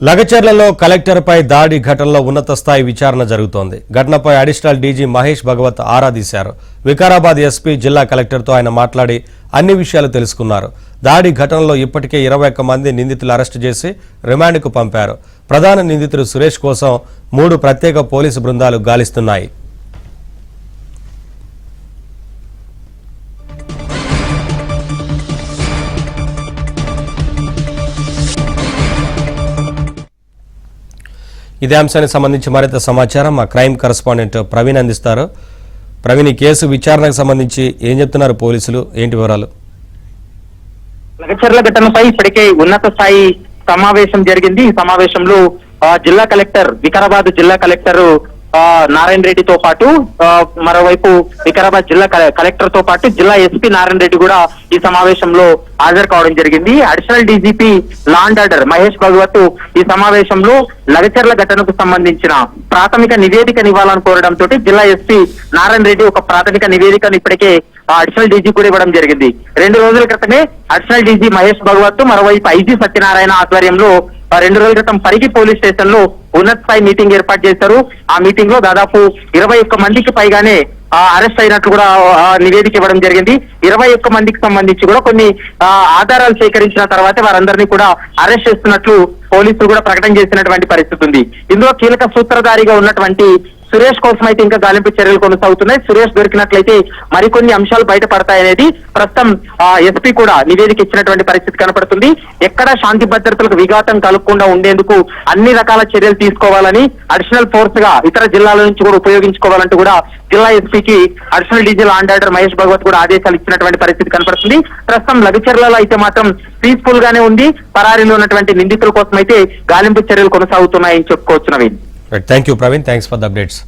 లగచర్లలో కలెక్టర్పై దాడి ఘటనలో ఉన్నత స్థాయి విచారణ జరుగుతోంది. ఘటనపై అడిషనల్ డీజీ మహేష్ భగవత్ ఆరా తీశారు. వికారాబాద్ ఎస్పీ జిల్లా కలెక్టర్తో ఆయన మాట్లాడి అన్ని విషయాలు తెలుసుకున్నారు. దాడి ఘటనలో ఇప్పటికే 21 మంది నిందితులు అరెస్టు చేసి రిమాండ్కు పంపారు. ప్రధాన నిందితుడు సురేష్ కోసం 3 ప్రత్యేక పోలీసు బృందాలు గాలిస్తున్నాయి. ఇదే అంశానికి సంబంధించి మరింత సమాచారం మా క్రైమ్ కరెస్పాండెంట్ ప్రవీణ్ అందిస్తారు. ప్రవీణ్, ఈ కేసు విచారణకు సంబంధించి ఏం చెప్తున్నారు పోలీసులు, ఏంటి వివరాలు? లగచర్ల ఘటనపై ఇప్పటికే ఉన్నత స్థాయి సమావేశం జరిగింది. ఈ సమావేశంలో జిల్లా కలెక్టర్, వికారాబాద్ జిల్లా కలెక్టర్ నారాయణ రెడ్డితో పాటు మరోవైపు వికారాబాద్ జిల్లా కలెక్టర్ తో పాటు జిల్లా ఎస్పీ నారాయణ రెడ్డి కూడా ఈ సమావేశంలో హాజరు కావడం జరిగింది. Additional DGP law and order Mahesh Bhagwat ఈ సమావేశంలో లగచర్ల ఘటనకు సంబంధించిన ప్రాథమిక నివేదికను ఇవ్వాలని కోరడంతో జిల్లా ఎస్పీ నారాయణ రెడ్డి ఒక ప్రాథమిక నివేదికను ఇప్పటికే అడిషనల్ డీజీ కూడా ఇవ్వడం జరిగింది. 2 రోజుల క్రితమే అడిషనల్ డీజీ మహేష్ భగవత్ మరోవైపు ఐజీ సత్యనారాయణ ఆధ్వర్యంలో 2 రోజుల క్రితం పరిగి పోలీస్ స్టేషన్ లో ఉన్నత స్థాయి మీటింగ్ ఏర్పాటు చేశారు. ఆ మీటింగ్ లో దాదాపు 21 మందికి పైగానే అరెస్ట్ అయినట్లు కూడా నివేదిక ఇవ్వడం జరిగింది. 21 మందికి సంబంధించి కూడా కొన్ని ఆధారాలు సేకరించిన తర్వాత వారందరినీ కూడా అరెస్ట్ చేస్తున్నట్లు పోలీసులు కూడా ప్రకటన చేసినటువంటి పరిస్థితి ఉంది. ఇందులో కీలక సూత్రధారిగా ఉన్నటువంటి సురేష్ కోసం అయితే ఇంకా గాలింపు చర్యలు కొనసాగుతున్నాయి. సురేష్ దొరికినట్లయితే మరికొన్ని అంశాలు బయటపడతాయనేది ప్రస్తుతం ఎస్పీ కూడా నివేదిక ఇచ్చినటువంటి పరిస్థితి కనపడుతుంది. ఎక్కడ శాంతి భద్రతలకు విఘాతం కలగకుండా ఉండేందుకు అన్ని రకాల చర్యలు తీసుకోవాలని, అడిషనల్ ఫోర్స్ గా ఇతర జిల్లాల నుంచి కూడా ఉపయోగించుకోవాలంటూ కూడా జిల్లా ఎస్పీకి additional DG law and order Mahesh Bhagwat కూడా ఆదేశాలు ఇచ్చినటువంటి పరిస్థితి కనపడుతుంది. ప్రస్తుతం లగచర్లలో అయితే మాత్రం పీస్ఫుల్ గానే ఉంది. పరారీలో ఉన్నటువంటి నిందితుల కోసం అయితే గాలింపు చర్యలు కొనసాగుతున్నాయని చెప్పుకోవచ్చు. Naveen, thank you Praveen, thanks for the updates.